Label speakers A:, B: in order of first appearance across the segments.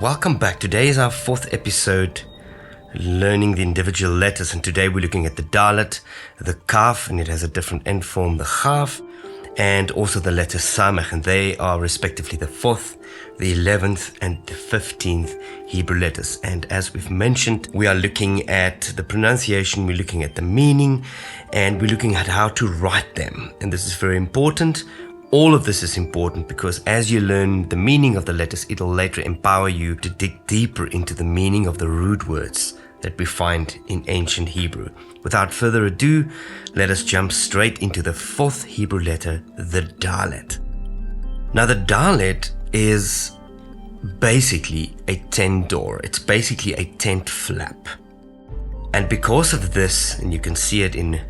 A: Welcome back. Today is our fourth episode, learning the individual letters, and today we're looking at the Dalet, the KAPH, and it has a different end form, the KAPH, and also the letter SAMECH, and they are respectively the 4th, the 11th, and the 15th Hebrew letters. And as we've mentioned, we are looking at the pronunciation, we're looking at the meaning, and we're looking at how to write them. And this is very important. All of this is important because as you learn the meaning of the letters, it'll later empower you to dig deeper into the meaning of the root words that we find in ancient Hebrew. Without further ado, let us jump straight into the 4th Hebrew letter, the Dalet. Now the Dalet is basically a tent door. It's basically a tent flap. And because of this, and you can see it in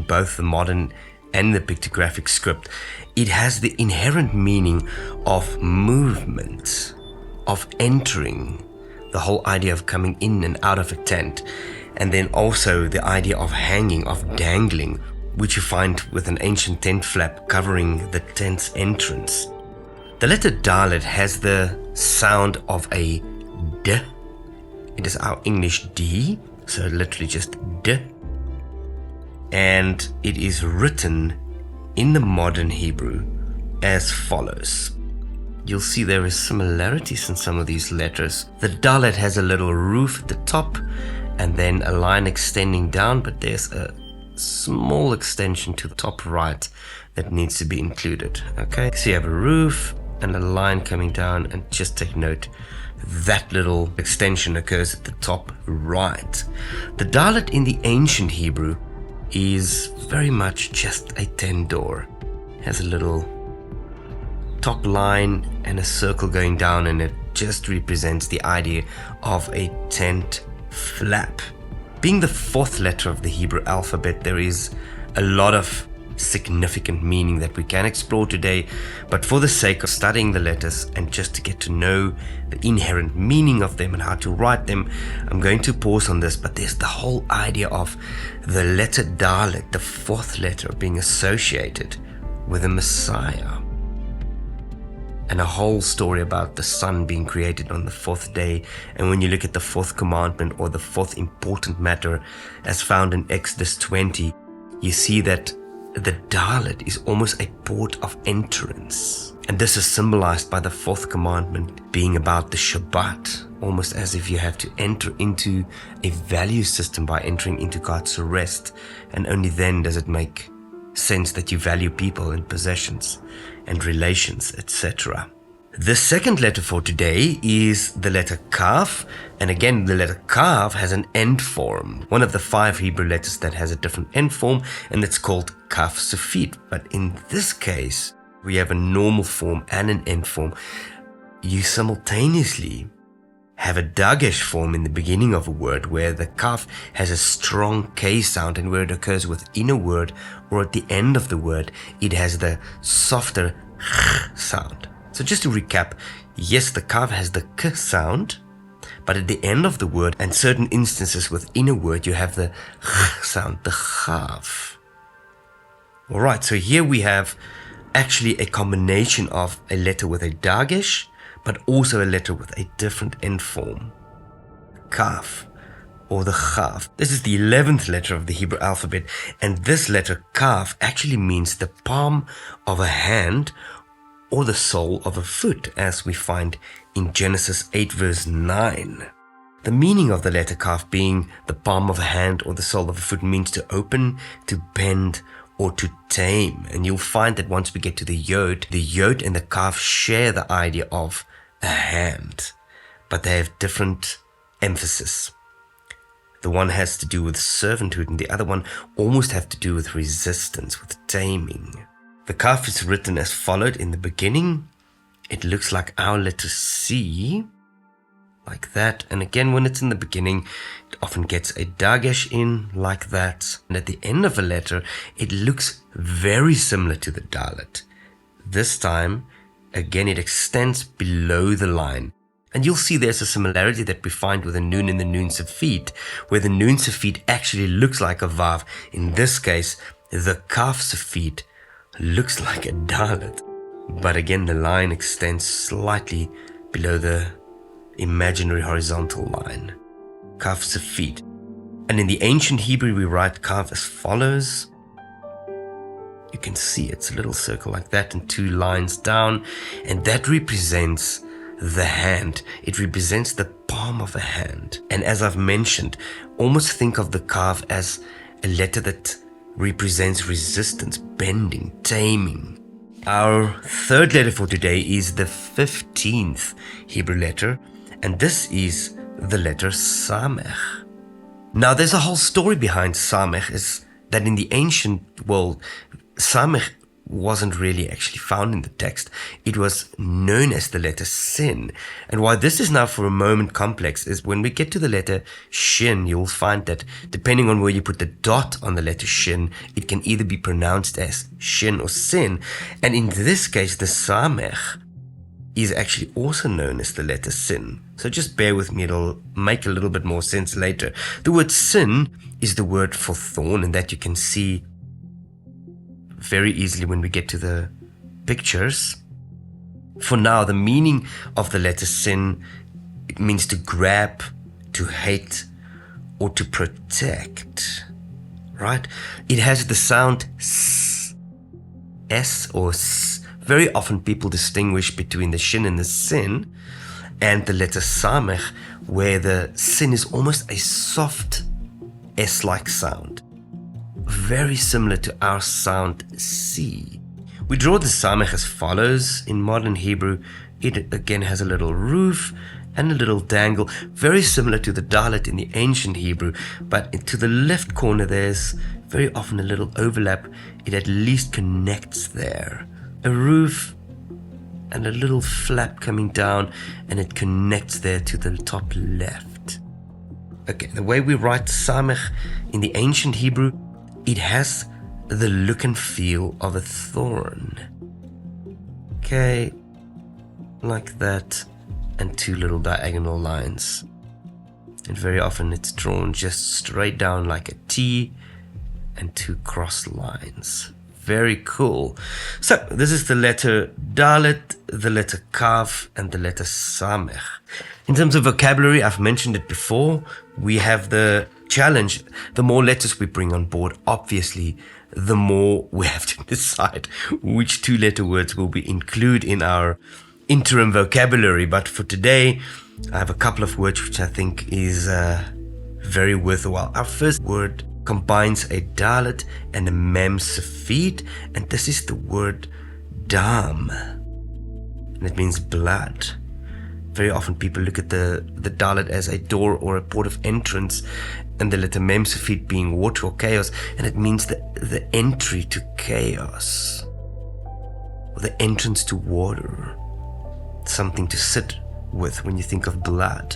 A: both the modern and the pictographic script, it has the inherent meaning of movement, of entering, the whole idea of coming in and out of a tent, and then also the idea of hanging, of dangling, which you find with an ancient tent flap covering the tent's entrance. The letter Dalet has the sound of a D. It is our English D, so literally just D. And it is written in the modern Hebrew as follows. You'll see there is similarities in some of these letters. The Dalet has a little roof at the top and then a line extending down, but there's a small extension to the top right that needs to be included. Okay, so you have a roof and a line coming down, and just take note that little extension occurs at the top right. The Dalet in the ancient Hebrew is very much just a tent door. It has a little top line and a circle going down, and it just represents the idea of a tent flap. Being the 4th letter of the Hebrew alphabet, there is a lot of significant meaning that we can explore today, but for the sake of studying the letters and just to get to know the inherent meaning of them and how to write them, I'm going to pause on this. But there's the whole idea of the letter Dalet, the 4th letter, being associated with a Messiah, and a whole story about the sun being created on the 4th day. And when you look at the 4th commandment, or the 4th important matter as found in Exodus 20, you see that the Dalet is almost a port of entrance. And this is symbolized by the 4th commandment being about the Shabbat, almost as if you have to enter into a value system by entering into God's rest. And only then does it make sense that you value people and possessions and relations, etc. The 2nd letter for today is the letter KAPH, and again the letter KAPH has an end form, one of the 5 Hebrew letters that has a different end form, and it's called KAPH SOFIT. But in this case, we have a normal form and an end form. You simultaneously have a dagesh form in the beginning of a word, where the KAPH has a strong K sound, and where it occurs within a word or at the end of the word, it has the softer ch sound. So just to recap, yes, the KAPH has the k sound, but at the end of the word and certain instances within a word, you have the ch sound, the KAPH. Alright, so here we have actually a combination of a letter with a dagesh, but also a letter with a different end form, KAPH, or the KAPH. This is the 11th letter of the Hebrew alphabet, and this letter KAPH actually means the palm of a hand or the sole of a foot, as we find in Genesis 8 verse 9. The meaning of the letter KAPH being the palm of a hand or the sole of a foot means to open, to bend, or to tame. And you'll find that once we get to the yod and the KAPH share the idea of a hand, but they have different emphasis. The one has to do with servanthood, and the other one almost have to do with resistance, with taming. The KAPH is written as followed in the beginning. It looks like our letter C, like that. And again, when it's in the beginning, it often gets a dagesh in, like that. And at the end of a letter, it looks very similar to the Dalet. This time, again, it extends below the line. And you'll see there's a similarity that we find with the nun in the non-sequentially, where the non-sequentially actually looks like a vav. In this case, the KAPH SOFIT looks like a Dalet. But again, the line extends slightly below the imaginary horizontal line. KAPH SOFIT. And in the ancient Hebrew, we write KAPH as follows. You can see it's a little circle like that and 2 lines down, and that represents the hand. It represents the palm of a hand. And as I've mentioned, almost think of the KAPH as a letter that represents resistance, bending, taming. Our third letter for today is the 15th Hebrew letter, and this is the letter SAMECH. Now, there's a whole story behind SAMECH, is that in the ancient world, SAMECH wasn't really actually found in the text. It was known as the letter sin. And why this is now for a moment complex is when we get to the letter shin, you'll find that depending on where you put the dot on the letter shin, it can either be pronounced as shin or sin. And in this case, the SAMECH is actually also known as the letter sin. So just bear with me, it'll make a little bit more sense later. The word sin is the word for thorn, and that you can see very easily when we get to the pictures. For now, the meaning of the letter sin, it means to grab, to hate, or to protect, right? It has the sound s or s. Very often people distinguish between the shin and the sin, and the letter SAMECH, where the sin is almost a soft S-like sound. Very similar to our sound C. We draw the SAMECH as follows. In modern Hebrew, it again has a little roof and a little dangle, very similar to the Dalet in the ancient Hebrew, but to the left corner there's very often a little overlap. It at least connects there. A roof and a little flap coming down, and it connects there to the top left. Okay, the way we write SAMECH in the ancient Hebrew, it has the look and feel of a thorn. Okay, like that, and 2 little diagonal lines. And very often it's drawn just straight down like a T and 2 cross lines. Very cool. So this is the letter Dalet, the letter KAPH, and the letter SAMECH. In terms of vocabulary, I've mentioned it before. We have the challenge. The more letters we bring on board, obviously, the more we have to decide which 2-letter words will we include in our interim vocabulary. But for today, I have a couple of words which I think is very worthwhile. Our first word combines a Dalet and a Mem Sofit, and this is the word dam, and it means blood. Very often people look at the Dalet as a door or a port of entrance, and the letter Mem Sofit being water or chaos, and it means the entry to chaos, or the entrance to water, something to sit with when you think of blood.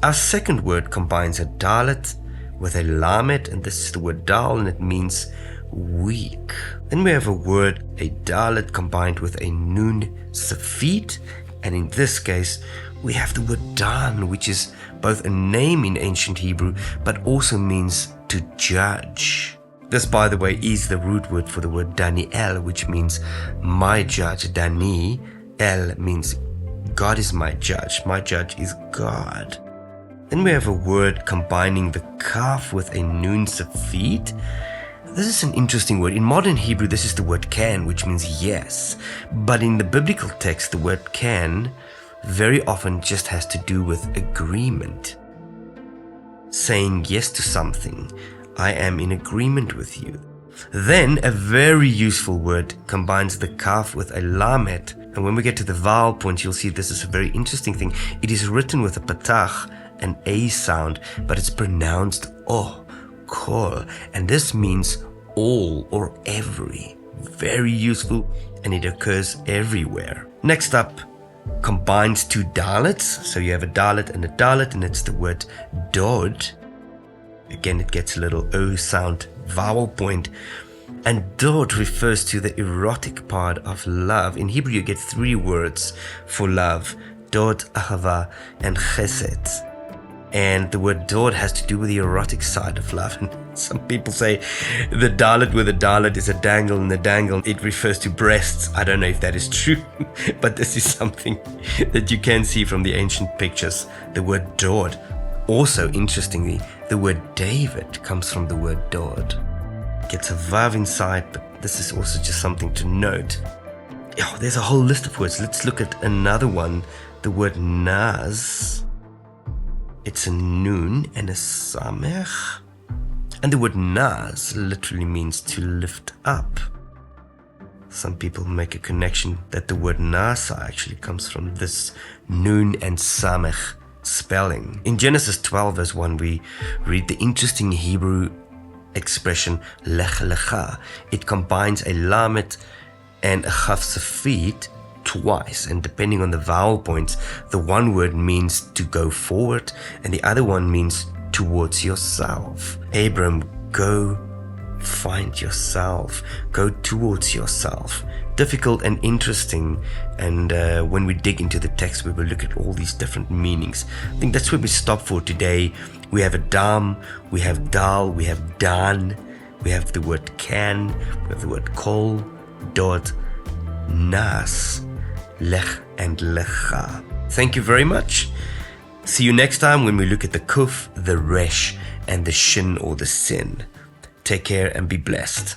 A: Our second word combines a Dalet with a lamed, and this is the word dal, and it means weak. Then we have a word, a Dalet combined with a nun sofit, and in this case we have the word dan, which is both a name in ancient Hebrew but also means to judge. This, by the way, is the root word for the word Daniel, which means my judge. Dani, El means God is my judge is God. Then we have a word combining the KAPH with a nun sofit. This is an interesting word. In modern Hebrew, this is the word can, which means yes. But in the biblical text, the word can very often just has to do with agreement. Saying yes to something. I am in agreement with you. Then a very useful word combines the KAPH with a lamed. And when we get to the vowel point, you'll see this is a very interesting thing. It is written with a patach, an A sound, but it's pronounced O, kol, and this means all or every. Very useful, and it occurs everywhere. Next up, combines 2 Dalets. So you have a Dalet, and it's the word dod. Again, it gets a little O sound vowel point. And dod refers to the erotic part of love. In Hebrew, you get 3 words for love: dod, ahava, and chesed. And the word dod has to do with the erotic side of love. And Some people say the dalet with a dalet is a dangle, and the dangle, it refers to breasts. I don't know if that is true, but this is something that you can see from the ancient pictures. The word Dod. Also, interestingly, the word David comes from the word Dod. Gets a vav inside, but this is also just something to note. Oh, there's a whole list of words. Let's look at another one. The word Naz. It's a nun and a samech. And the word Naz literally means to lift up. Some people make a connection that the word Nasa actually comes from this nun and samech spelling. In Genesis 12 verse 1, we read the interesting Hebrew expression lech lecha. It combines a lamet and a KAPH SOFIT twice, and depending on the vowel points, the one word means to go forward and the other one means towards yourself. Abram, go find yourself, go towards yourself. Difficult and interesting, and when we dig into the text, we will look at all these different meanings. I think that's where we stop for today. We have a dam, we have dal, we have dan, we have the word can, we have the word kol, dod, nas, lech, and lecha. Thank you very much. See you next time when we look at the kuf, the resh, and the shin or the sin. Take care and be blessed.